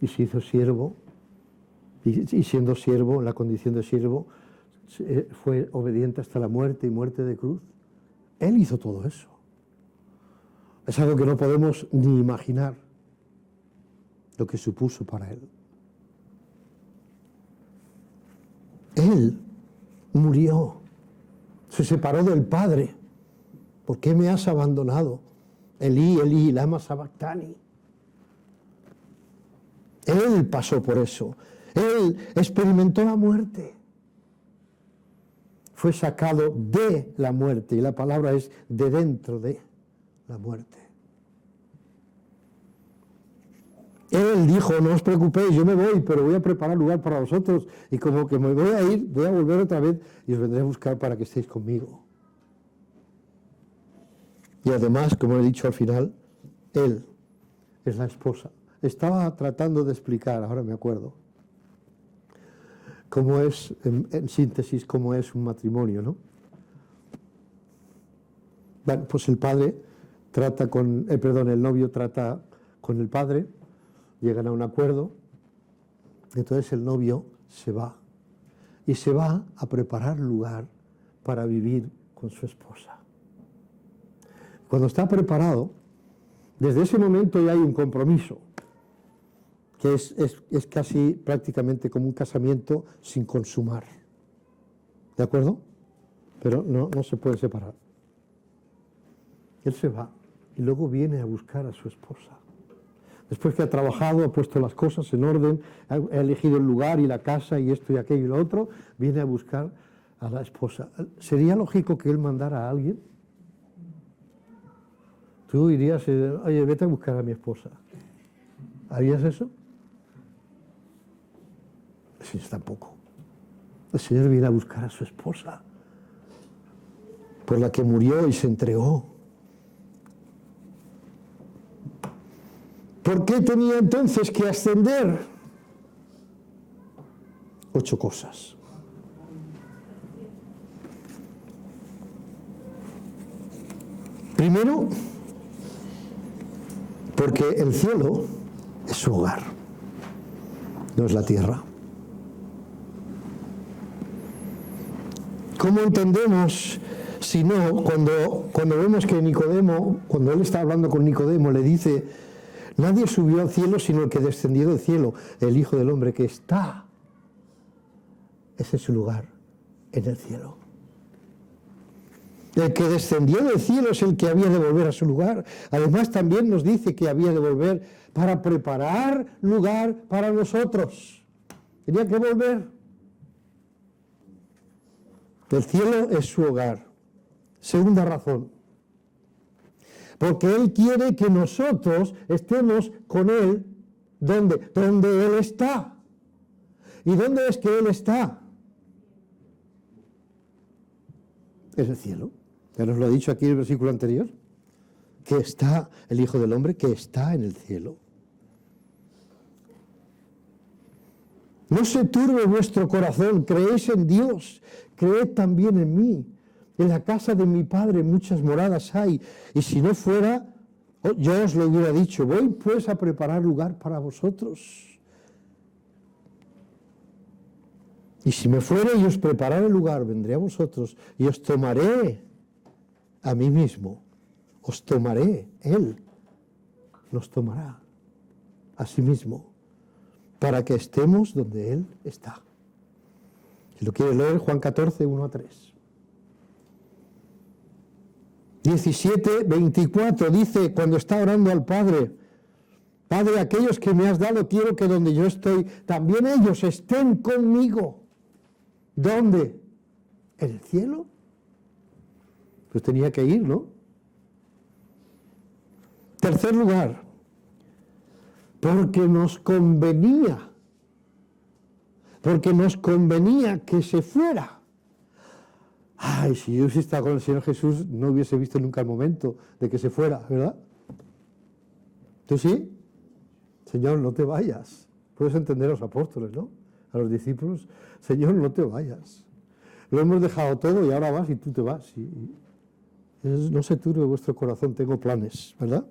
Y se hizo siervo, y siendo siervo, en la condición de siervo, fue obediente hasta la muerte y muerte de cruz. Él hizo todo eso. Es algo que no podemos ni imaginar lo que supuso para Él. Él murió, se separó del Padre. ¿Por qué me has abandonado? Elí, Elí, lama sabactani. Él pasó por eso. Él experimentó la muerte. Fue sacado de la muerte, y la palabra es de dentro de la muerte. Él dijo, no os preocupéis, yo me voy, pero voy a preparar lugar para vosotros, y como que me voy a ir, voy a volver otra vez y os vendré a buscar para que estéis conmigo. Y además, como he dicho al final, Él es la esposa. Estaba tratando de explicar, ahora me acuerdo, cómo es, en síntesis, cómo es un matrimonio, ¿no? Bueno, pues el novio trata con el padre, llegan a un acuerdo, entonces el novio se va, y se va a preparar lugar para vivir con su esposa. Cuando está preparado, desde ese momento ya hay un compromiso, que es casi prácticamente como un casamiento sin consumar. ¿De acuerdo? Pero no se puede separar. Él se va y luego viene a buscar a su esposa. Después que ha trabajado, ha puesto las cosas en orden, ha elegido el lugar y la casa y esto y aquello y lo otro, viene a buscar a la esposa. ¿Sería lógico que él mandara a alguien? Tú dirías, oye, vete a buscar a mi esposa. ¿Harías eso? El Señor tampoco. El Señor viene a buscar a su esposa, por la que murió y se entregó. ¿Por qué tenía entonces que ascender? 8 cosas. Primero, porque el cielo es su hogar, no es la tierra. ¿Cómo entendemos si no cuando vemos que Nicodemo, cuando él está hablando con Nicodemo, le dice: nadie subió al cielo sino el que descendió del cielo, el Hijo del Hombre que está. Ese es su lugar, en el cielo. El que descendió del cielo es el que había de volver a su lugar. Además también nos dice que había de volver para preparar lugar para nosotros. Tenía que volver. El cielo es su hogar. Segunda razón. Porque Él quiere que nosotros estemos con Él. ¿Dónde? Donde Él está. ¿Y dónde es que Él está? Es el cielo. Ya nos lo ha dicho aquí en el versículo anterior. Que está el Hijo del Hombre, que está en el cielo. No se turbe vuestro corazón, creéis en Dios, creed también en mí. En la casa de mi Padre muchas moradas hay, y si no fuera, yo os lo hubiera dicho, voy pues a preparar lugar para vosotros. Y si me fuere y os prepararé lugar, vendré a vosotros y os tomaré a mí mismo. Os tomaré, Él nos tomará a sí mismo, para que estemos donde Él está. Si lo quieres leer, Juan 14, 1 a 3. 17, 24 dice, cuando está orando al Padre: Padre, aquellos que me has dado, quiero que donde yo estoy, también ellos estén conmigo. ¿Dónde? ¿En el cielo? Pues tenía que ir, ¿no? Tercer lugar, porque nos convenía que se fuera. Ay, si yo hubiese estado con el Señor Jesús, no hubiese visto nunca el momento de que se fuera, ¿verdad? ¿Tú sí? Señor, no te vayas. Puedes entender a los apóstoles, ¿no? A los discípulos. Señor, no te vayas. Lo hemos dejado todo y ahora vas y tú te vas. No se turbe vuestro corazón, tengo planes, ¿verdad?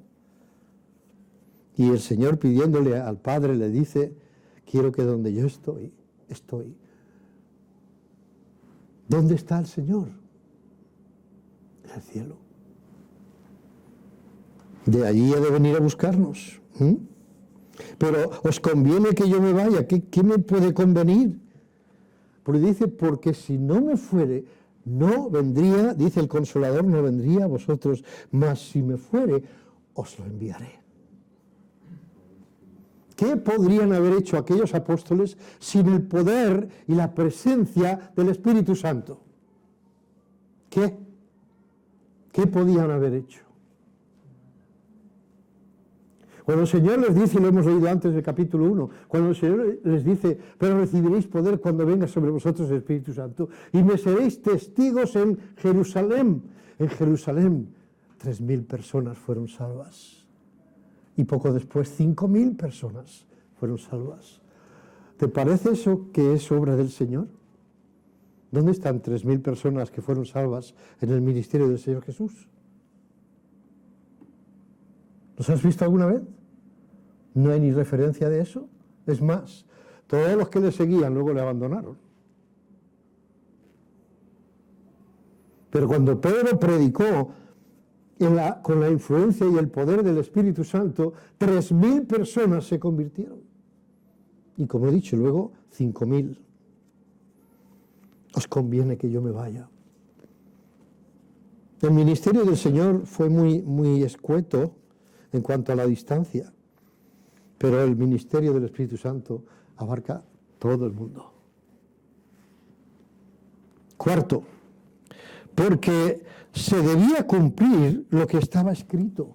Y el Señor, pidiéndole al Padre, le dice: quiero que donde yo estoy. ¿Dónde está el Señor? En el cielo. De allí ha de venir a buscarnos. Pero os conviene que yo me vaya. ¿Qué me puede convenir? Porque dice, porque si no me fuere, no vendría, dice el Consolador, no vendría a vosotros, mas si me fuere, os lo enviaré. ¿Qué podrían haber hecho aquellos apóstoles sin el poder y la presencia del Espíritu Santo? ¿Qué? ¿Qué podían haber hecho? Cuando el Señor les dice, y lo hemos leído antes del capítulo 1, cuando el Señor les dice: pero recibiréis poder cuando venga sobre vosotros el Espíritu Santo, y me seréis testigos en Jerusalén. En Jerusalén 3.000 personas fueron salvas. Y poco después 5.000 personas fueron salvas. ¿Te parece eso que es obra del Señor? ¿Dónde están 3.000 personas que fueron salvas en el ministerio del Señor Jesús? ¿Los has visto alguna vez? No hay ni referencia de eso. Es más, todos los que le seguían luego le abandonaron. Pero cuando Pedro predicó con la influencia y el poder del Espíritu Santo, 3.000 personas se convirtieron. Y como he dicho, luego 5.000. Os conviene que yo me vaya. El ministerio del Señor fue muy escueto en cuanto a la distancia. pero el ministerio del Espíritu Santo abarca todo el mundo. Cuarto, porque se debía cumplir lo que estaba escrito.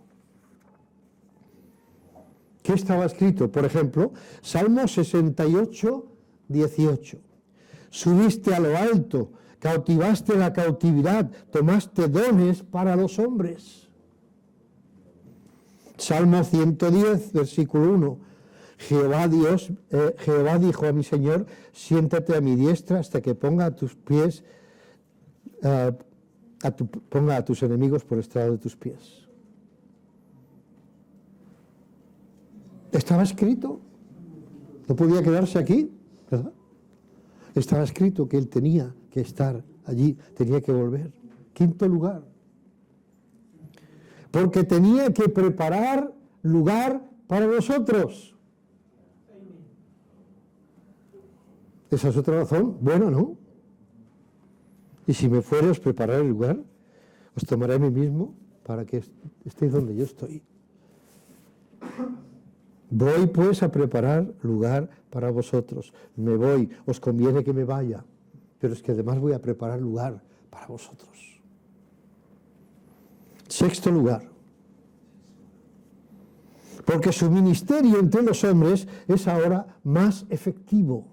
¿Qué estaba escrito? Por ejemplo, Salmo 68, 18. Subiste a lo alto, cautivaste la cautividad, tomaste dones para los hombres. Salmo 110, versículo 1. Jehová dijo a mi Señor, siéntate a mi diestra hasta que ponga a tus pies, ponga a tus enemigos por estrado de tus pies. Estaba escrito, no podía quedarse aquí, ¿verdad? Estaba escrito que él tenía que estar allí, tenía que volver. Quinto lugar, porque tenía que preparar lugar para vosotros. Esa es otra razón, bueno, ¿no? Y si me fuere, os prepararé el lugar, os tomaré a mí mismo para que estéis donde yo estoy. Voy pues a preparar lugar para vosotros. Me voy, os conviene que me vaya, pero es que además voy a preparar lugar para vosotros. Sexto lugar, porque su ministerio entre los hombres es ahora más efectivo.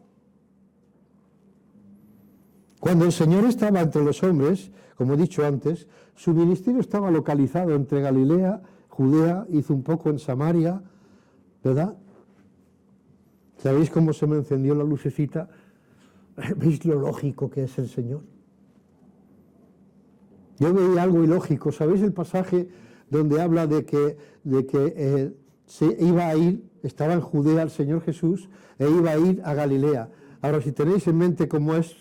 Cuando el Señor estaba entre los hombres, como he dicho antes, su ministerio estaba localizado entre Galilea, Judea, hizo un poco en Samaria, ¿verdad? ¿Sabéis cómo se me encendió la lucecita? ¿Veis lo lógico que es el Señor? Yo veía algo ilógico. ¿Sabéis el pasaje donde habla de que se iba a ir, estaba en Judea el Señor Jesús, e iba a ir a Galilea? Ahora, si tenéis en mente cómo es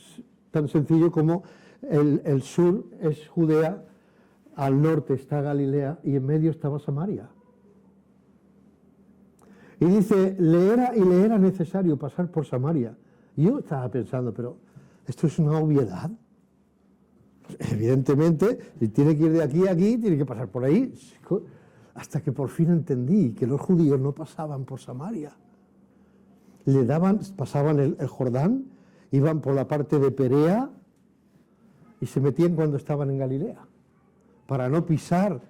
tan sencillo como el sur es Judea, al norte está Galilea y en medio estaba Samaria. Y dice, le era necesario pasar por Samaria. Y yo estaba pensando, pero ¿esto es una obviedad? Pues, evidentemente, si tiene que ir de aquí a aquí, tiene que pasar por ahí. Hasta que por fin entendí que los judíos no pasaban por Samaria. Pasaban el Jordán, iban por la parte de Perea y se metían cuando estaban en Galilea, para no pisar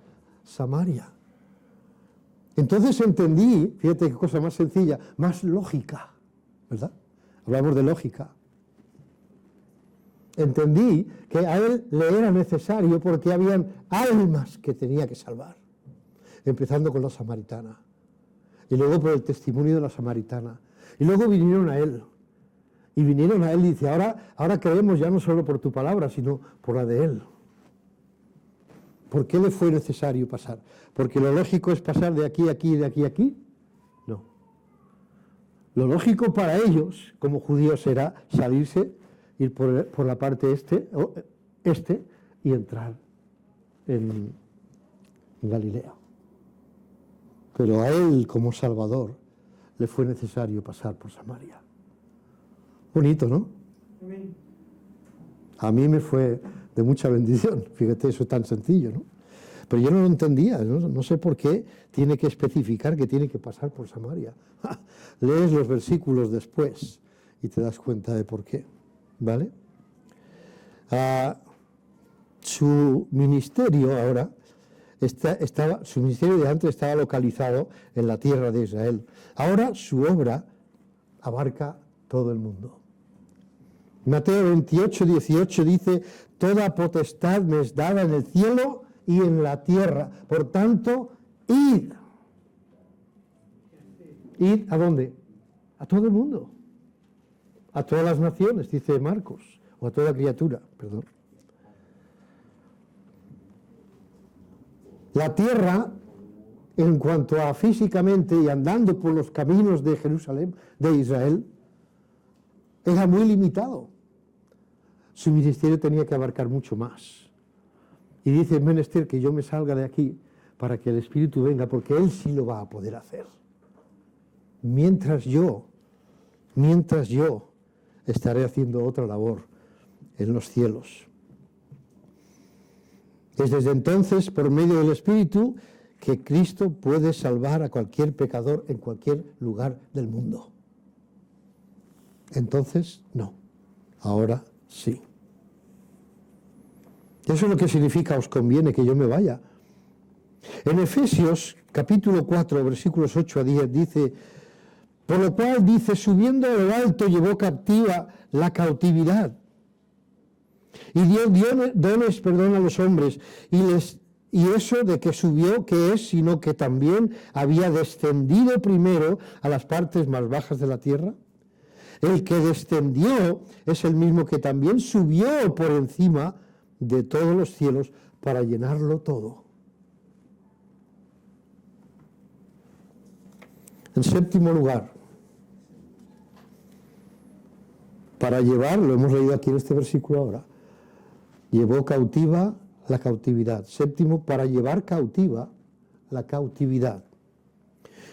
Samaria. Entonces entendí, fíjate qué cosa más sencilla, más lógica, ¿verdad? Hablamos de lógica. Entendí que a él le era necesario porque habían almas que tenía que salvar, empezando con la samaritana, y luego por el testimonio de la samaritana, y luego vinieron a él, y dice, ahora creemos ya no solo por tu palabra, sino por la de él. ¿Por qué le fue necesario pasar? ¿Porque lo lógico es pasar de aquí a aquí y de aquí a aquí? No. Lo lógico para ellos, como judíos, era salirse, ir por la parte este y entrar en Galilea. Pero a él, como Salvador, le fue necesario pasar por Samaria. Bonito, ¿no? A mí me fue de mucha bendición, fíjate, eso es tan sencillo, ¿no? Pero yo no lo entendía, no sé por qué tiene que especificar que tiene que pasar por Samaria. Lees los versículos después y te das cuenta de por qué, ¿vale? Su ministerio ahora, su ministerio de antes estaba localizado en la tierra de Israel. Ahora su obra abarca todo el mundo. Mateo 28, 18 dice, toda potestad me es dada en el cielo y en la tierra. Por tanto, id. ¿Id a dónde? A todo el mundo. A todas las naciones, dice Marcos, o a toda criatura, perdón. La tierra, en cuanto a físicamente y andando por los caminos de Jerusalén, de Israel, era muy limitado. Su ministerio tenía que abarcar mucho más. Y dice, es menester que yo me salga de aquí para que el Espíritu venga, porque Él sí lo va a poder hacer. Mientras yo estaré haciendo otra labor en los cielos. Es desde entonces, por medio del Espíritu, que Cristo puede salvar a cualquier pecador en cualquier lugar del mundo. Entonces, no. Ahora sí. Eso es lo que significa: os conviene que yo me vaya. En Efesios capítulo 4, versículos 8 a 10 dice: por lo cual dice, subiendo a lo alto llevó captiva la cautividad y dio dones a los hombres, y eso de que subió, ¿qué es? Sino que también había descendido primero a las partes más bajas de la tierra. El que descendió es el mismo que también subió por encima de todos los cielos para llenarlo todo. En séptimo lugar, para llevar, lo hemos leído aquí en este versículo ahora, llevó cautiva la cautividad. Séptimo, para llevar cautiva la cautividad.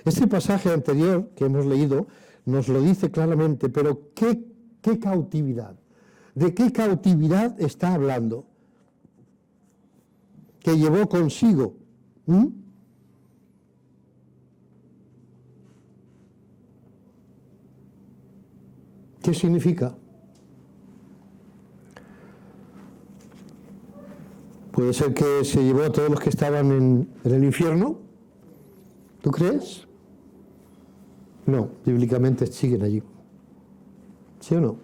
Este pasaje anterior que hemos leído nos lo dice claramente, pero ¿qué cautividad? ¿De qué cautividad está hablando? Que llevó consigo. ¿Qué significa? Puede ser que se llevó a todos los que estaban en el infierno. ¿Tú crees? No, bíblicamente siguen allí. ¿Sí o no?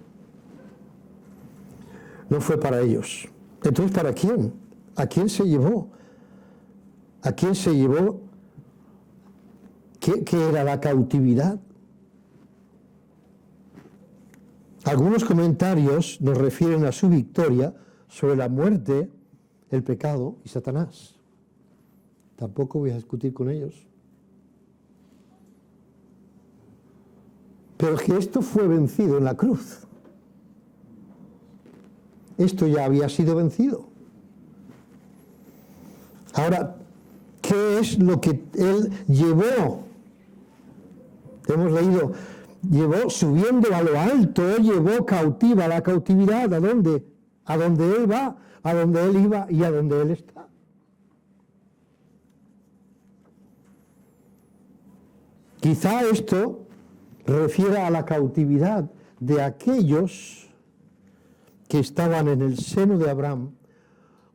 No fue para ellos. Entonces, ¿para quién? ¿A quién se llevó? ¿A quién se llevó? ¿Qué era la cautividad? Algunos comentarios nos refieren a su victoria sobre la muerte, el pecado y Satanás. Tampoco voy a discutir con ellos. Pero que esto fue vencido en la cruz. Esto ya había sido vencido. Ahora, ¿qué es lo que él llevó? Hemos leído, llevó subiendo a lo alto, llevó cautiva la cautividad. ¿A dónde? A donde él va, a donde él iba y a donde él está. Quizá esto refiere a la cautividad de aquellos que estaban en el seno de Abraham,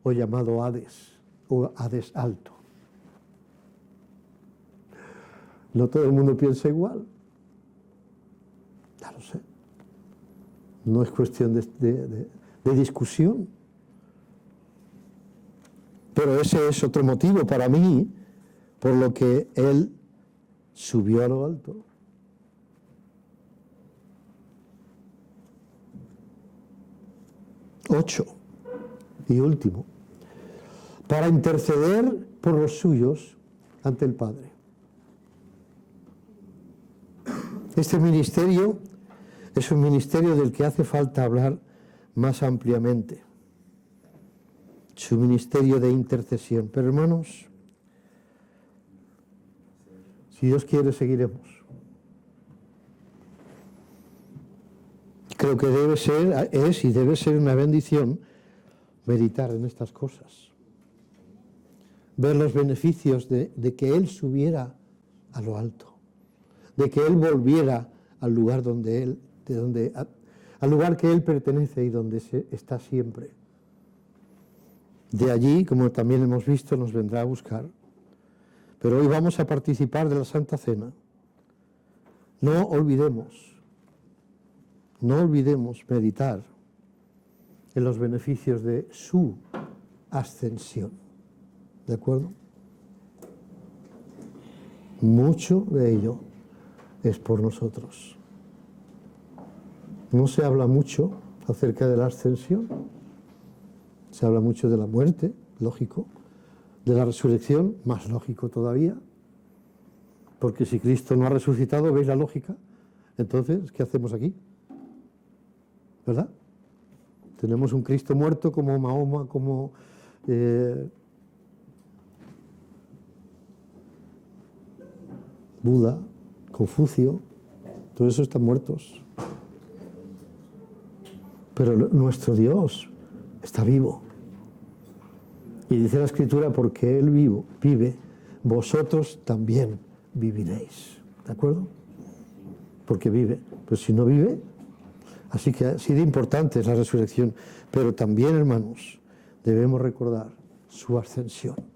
o llamado Hades, o Hades alto. No todo el mundo piensa igual. Ya lo sé. No es cuestión de discusión. Pero ese es otro motivo para mí por lo que él subió a lo alto. Ocho y último, para interceder por los suyos ante el Padre. Este ministerio es un ministerio del que hace falta hablar más ampliamente. Su ministerio de intercesión. Pero hermanos, si Dios quiere, seguiremos. Creo que debe ser una bendición meditar en estas cosas. Ver los beneficios de que Él subiera a lo alto. De que Él volviera al lugar al lugar que Él pertenece y donde está siempre. De allí, como también hemos visto, nos vendrá a buscar. Pero hoy vamos a participar de la Santa Cena. No olvidemos meditar en los beneficios de su ascensión. ¿De acuerdo? Mucho de ello es por nosotros. No se habla mucho acerca de la ascensión. Se habla mucho de la muerte, lógico. De la resurrección, más lógico todavía. Porque si Cristo no ha resucitado, ¿veis la lógica? Entonces, ¿qué hacemos aquí? ¿Verdad? Tenemos un Cristo muerto como Mahoma, como Buda, Confucio, todos esos están muertos. Pero nuestro Dios está vivo. Y dice la Escritura, porque Él vive, vosotros también viviréis. ¿De acuerdo? Porque vive. Pues si no vive, así que así de importante es la resurrección. Pero también, hermanos, debemos recordar su ascensión.